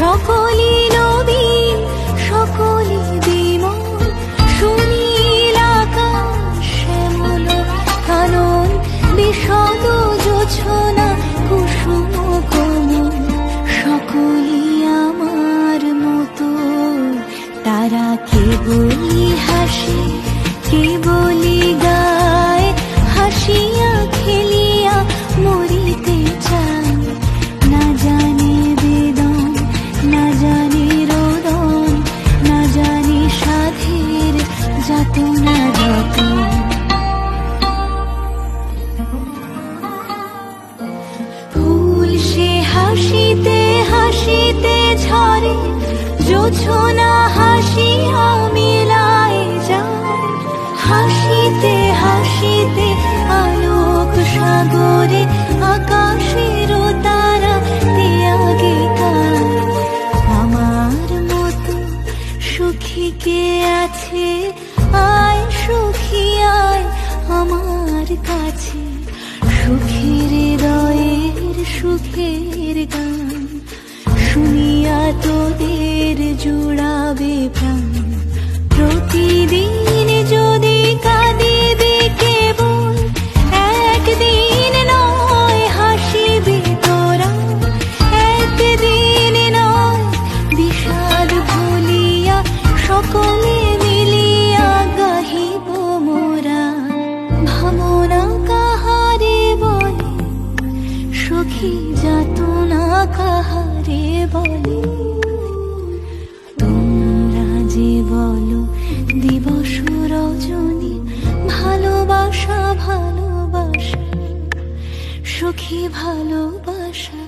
সকলি নবীন সকলি বিমল, সুনীল আকাশ শ্যামল কানন, বিশদ জোছনা কুসুম কোমল, সকলি আমার মতো। তারা কেবলি হাসে কেবলি গায়, হাসিয়া খেলিয়া মরিতে চায়। না জানে বেদন না জানে রোদন, না জানে সাধের যাতনা যত। ফুল সে হাসিতে হাসিতে ঝরে, জোছনা হাসিয়া মিলায় যায়। হাসিতে হাসিতে আলোক সাগরে, আকাশের তারা ত্যাগে গায়। আমার মতো সুখী কে আছে, আয় সুখী আয় আমার কাছে। সুখীর হৃদয়ের সুখের গান, শুনিয়া তোদের জুড়াবে প্রাণ। প্রতিদিন যদি কাঁদিবি কেবল, একদিন নয় হাসিবি তোরা। একদিন নয় বিষাদ ভুলিয়া, সকলে মিলিয়া গাহিব মোরা। ভাবনা কাহারে বলে, সখী যাতনা কাহারে বলে। তোমরা যে বলো দিবস রজনী, ভালোবাসা ভালোবাসা সখী ভালোবাসা।